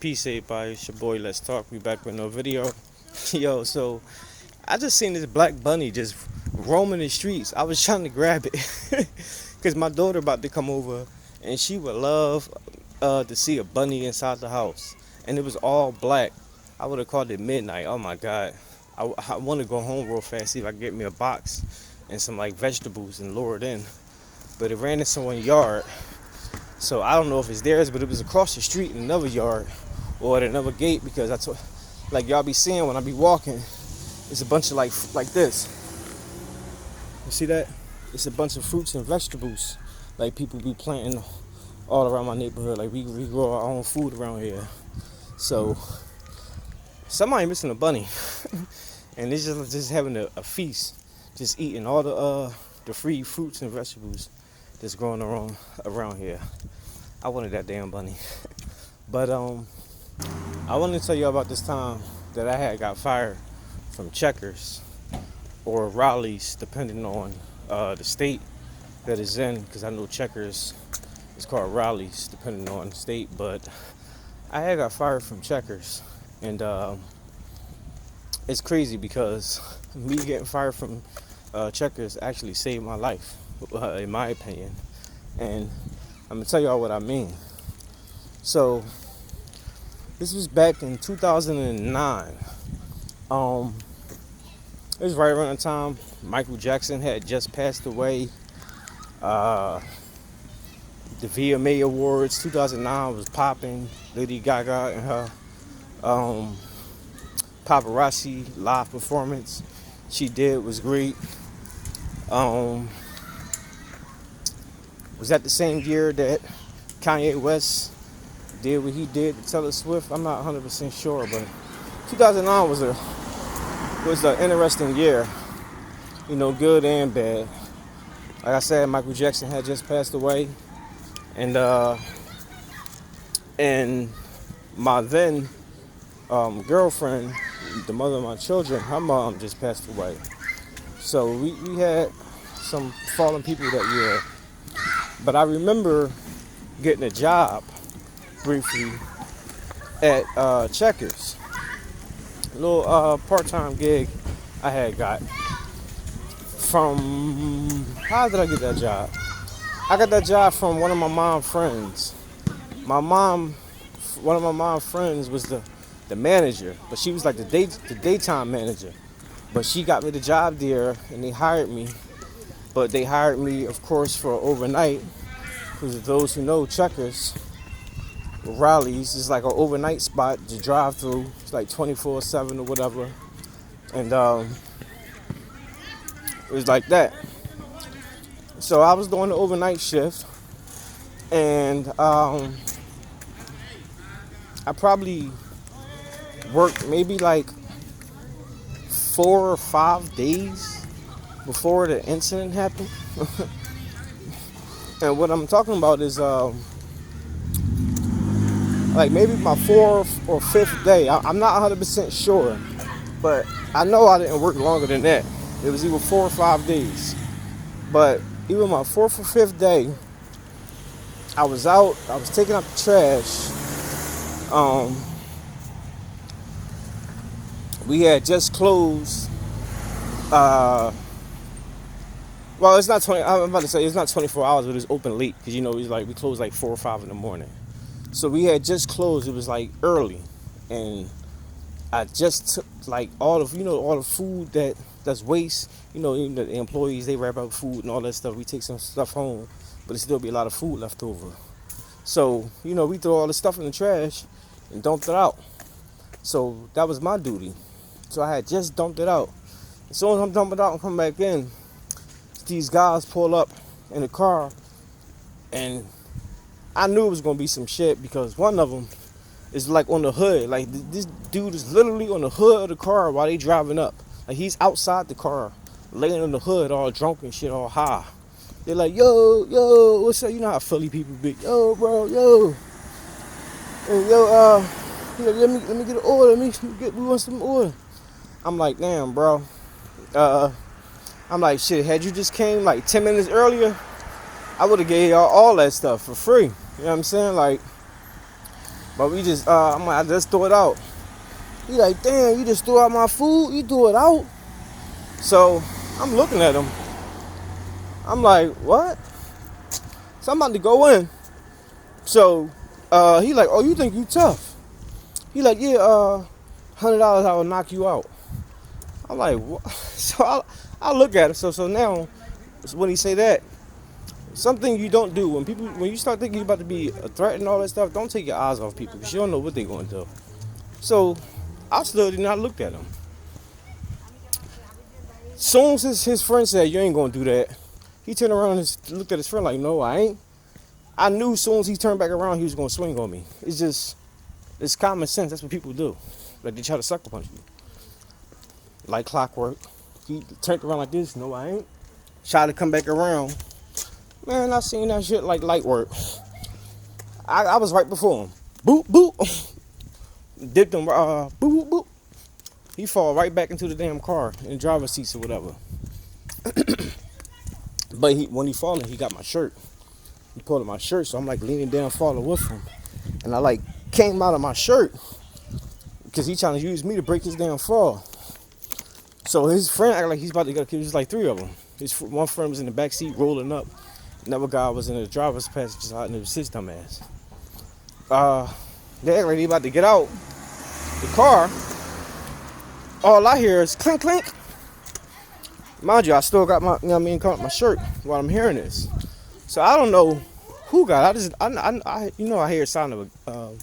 Peace, everybody. It's your boy. Let's talk. We back with another video. Yo, so I just seen this black bunny just roaming the streets. I was trying to grab it because my daughter about to come over, and she would love to see a bunny inside the house, and it was all black. I would have called it midnight. Oh my god. I want to go home real fast, see if I can get me a box and some like vegetables and lure it in. But it ran in someone's yard, so I don't know if it's theirs, but it was across the street in another yard or at another gate, because that's what, like y'all be seeing when I be walking, it's a bunch of like this. You see that? It's a bunch of fruits and vegetables like people be planting all around my neighborhood. Like we grow our own food around here. So somebody missing a bunny, and it's just having a feast, just eating all the free fruits and vegetables that's growing around here. I wanted that damn bunny. But I wanted to tell you about this time that I had got fired from Checkers or Rally's, depending on the state that is in, because I know Checkers is called Rally's, depending on the state. But I had got fired from Checkers, and it's crazy because me getting fired from Checkers actually saved my life, in my opinion. And I'm gonna tell y'all what I mean. So this was back in 2009. It was right around the time Michael Jackson had just passed away. The VMA Awards 2009 was popping. Lady Gaga and her paparazzi live performance she did was great. Was that the same year that Kanye West did what he did to Taylor Swift? I'm not 100% sure, but 2009 was an interesting year, good and bad. Like I said, Michael Jackson had just passed away, and my then girlfriend, the mother of my children, her mom just passed away. So we had some fallen people that year. But I remember getting a job briefly at Checkers, a little part-time gig I had got. From, how did I get that job? I got that job from one of my mom's friends. One of my mom's friends was the manager, but she was like the daytime manager. But she got me the job there, and they hired me. But they hired me, of course, for overnight. Because those who know Checkers, Rally's is like an overnight spot to drive through. It's like 24/7 or whatever. And it was like that. So I was doing the overnight shift. And I probably worked maybe like 4 or 5 days before the incident happened. And what I'm talking about is like maybe my 4th or 5th day. I'm not 100% sure, but I know I didn't work longer than that. It was either 4 or 5 days. But even my 4th or 5th day, I was taking out the trash. We had just closed. Well, it's not 20. I'm about to say it's not 24 hours, but it's open late because it's like we closed like 4 or 5 in the morning. So we had just closed. It was like early, and I just took like all the food that's waste. Even the employees, they wrap up food and all that stuff. We take some stuff home, but there still be a lot of food left over. So we throw all the stuff in the trash and dumped it out. So that was my duty. So I had just dumped it out. As soon as I'm dumping it out and come back in, these guys pull up in the car, and I knew it was gonna be some shit because one of them is like on the hood. Like this dude is literally on the hood of the car while they driving up. Like he's outside the car, laying on the hood, all drunk and shit, all high. They're like, yo, what's up? You know how Philly people be, yo, bro, yo, and yo, let me get an order. We want some order. I'm like, damn, bro. I'm like, shit, had you just came like 10 minutes earlier, I would have gave y'all all that stuff for free. You know what I'm saying? Like, But we just, I'm like, I just threw it out. He like, damn, you just threw out my food? You threw it out? So I'm looking at him. I'm like, what? So I'm about to go in. So he like, oh, you think you tough? He like, yeah, $100 I will knock you out. I'm like, what? So I look at it. So now, when he say that, something you don't do when you start thinking you're about to be a threat and all that stuff, don't take your eyes off people because you don't know what they're going to do. So I stood and I looked at him. Soon as his friend said, you ain't going to do that, he turned around and looked at his friend like, no, I ain't. I knew as soon as he turned back around, he was going to swing on me. It's common sense. That's what people do. Like, they try to sucker punch you. Like clockwork. He turned around like this. No, I ain't. Tried to come back around. Man, I seen that shit like light work. I was right before him. Boop, boop. Dipped him, boop, boop, boop. He fall right back into the damn car in the driver's seats or whatever. But when he falling, he got my shirt. He pulled up my shirt, so I'm like leaning down, falling with him. And I like came out of my shirt because he trying to use me to break his damn fall. So his friend acted like he's about to get. There's like three of them. One friend was in the back seat rolling up. Another guy was in the driver's passenger side, and it was his dumb ass. They act like they about to get out the car. All I hear is clink, clink. Mind you, I still got my, my shirt while I'm hearing this. So I don't know who got it. I hear a sound of a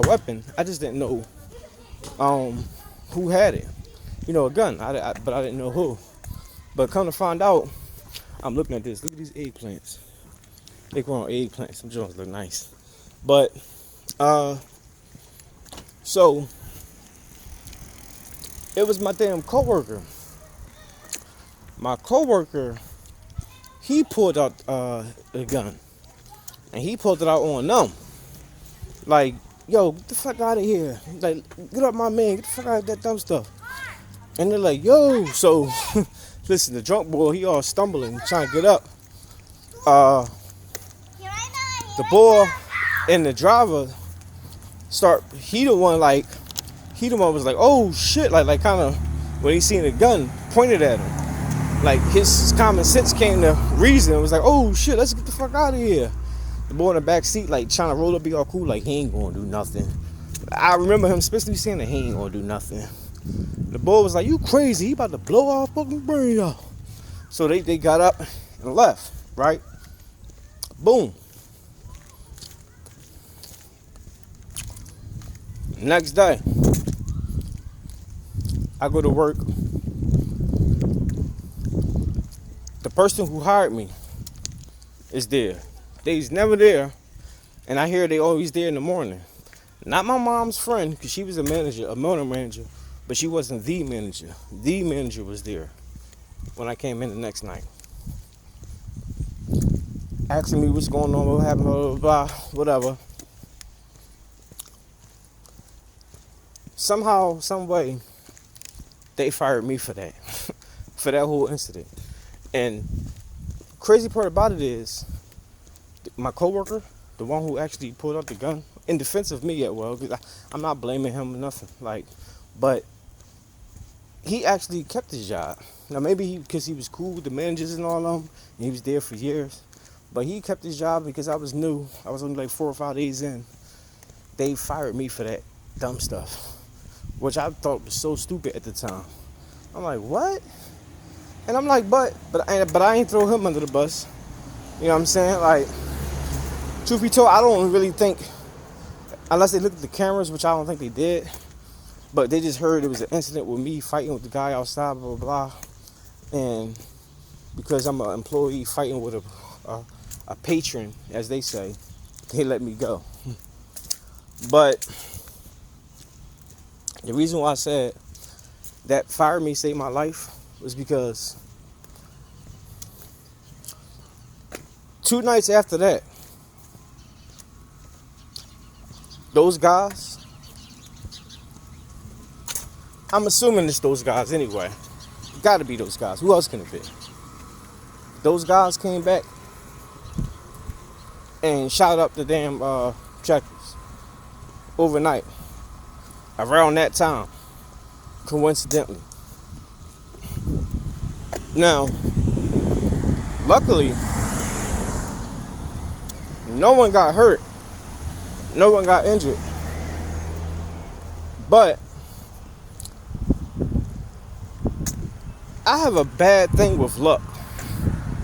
weapon. I just didn't know who had it. A gun. But I didn't know who. But come to find out, I'm looking at this. Look at these eggplants. They grow on eggplants. Some joints look nice. But so it was my damn coworker. My coworker, he pulled out a gun, and he pulled it out on them. Like, yo, get the fuck out of here! Like, get up, my man! Get the fuck out of that dumb stuff. And they're like, yo, so listen, the drunk boy, he all stumbling, trying to get up. The boy and the driver he the one was like, oh shit, like kind of when he seen the gun pointed at him. Like his common sense came to reason. It was like, oh shit, let's get the fuck out of here. The boy in the back seat, like trying to roll up, be all cool, like he ain't gonna do nothing. I remember him especially saying that he ain't gonna do nothing. The boy was like, you crazy, he about to blow our fucking brain out. So they got up and left, right? Boom. Next day, I go to work. The person who hired me is there. They's never there, and I hear they always there in the morning. Not my mom's friend, because she was a motor manager, but she wasn't the manager. The manager was there when I came in the next night. Asking me what's going on, what happened, blah, blah, blah, whatever. Somehow, some way, they fired me for that. For that whole incident. And crazy part about it is, my coworker, the one who actually pulled out the gun, in defense of me, I'm not blaming him or nothing, but he actually kept his job. Now maybe because he was cool with the managers and all of them, and he was there for years, but he kept his job because I was new. I was only like 4 or 5 days in. They fired me for that dumb stuff, which I thought was so stupid at the time. I'm like, what? And I'm like, but I ain't throw him under the bus. You know what I'm saying? Like, truth be told, I don't really think, unless they looked at the cameras, which I don't think they did, but they just heard it was an incident with me fighting with the guy outside, blah, blah, blah. And because I'm an employee fighting with a patron, as they say, they let me go. But the reason why I said that fired me saved my life was because 2 nights after that, those guys, I'm assuming it's those guys anyway. Gotta be those guys. Who else can it be? Those guys came back and shot up the damn checkers. overnight around that time, coincidentally. Now, luckily, no one got hurt, no one got injured, but I have a bad thing with luck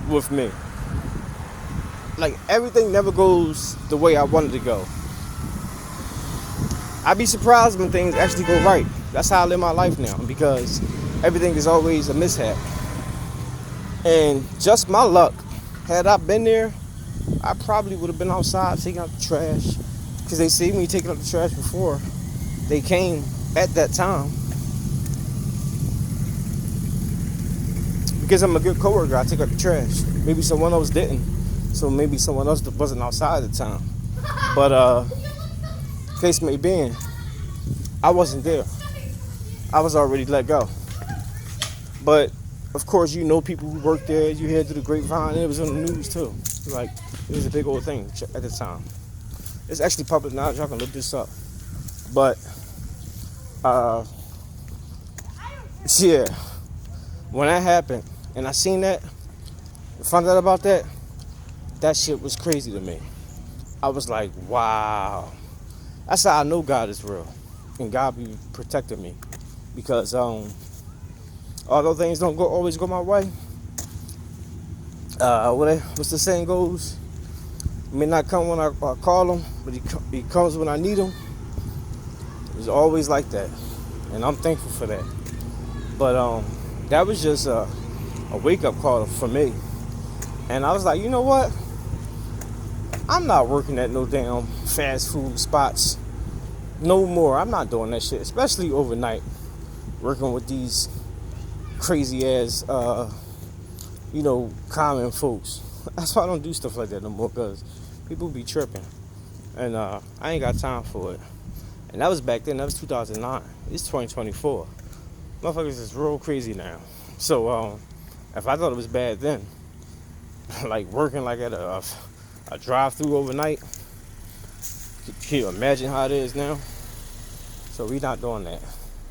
with me. Like, everything never goes the way I wanted to go. I'd be surprised when things actually go right. That's how I live my life now, because everything is always a mishap. And just my luck, had I been there, I probably would have been outside taking out the trash, because they see me taking out the trash before they came at that time. Because I'm a good coworker, I take out the trash. Maybe someone else didn't, so maybe someone else wasn't outside at the time. But case may be, I wasn't there. I was already let go. But of course, you know people who worked there. You hear through the grapevine, and it was on the news too. Like, it was a big old thing at the time. It's actually public knowledge. Y'all can look this up. But yeah, when that happened and I seen that, found out about that, that shit was crazy to me. I was like, wow. That's how I know God is real, and God be protecting me, because although things don't always go my way, what's the saying goes? He may not come when I call him, but he comes when I need him. It's always like that, and I'm thankful for that. But that was just a wake-up call for me, and I was like, you know what? I'm not working at no damn fast food spots no more. I'm not doing that shit, especially overnight, working with these crazy ass, common folks. That's why I don't do stuff like that no more, because people be tripping, and I ain't got time for it. And that was back then. That was 2009. It's 2024. Motherfuckers is real crazy now. So if I thought it was bad then, like working like at a drive-through overnight, can you imagine how it is now? So we not doing that.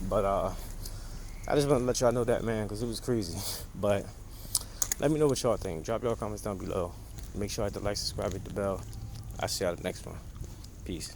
But I just want to let y'all know that, man, because it was crazy. But let me know what y'all think. Drop your comments down below. Make sure I hit the like, subscribe, hit the bell. I'll see y'all at the next one. Peace.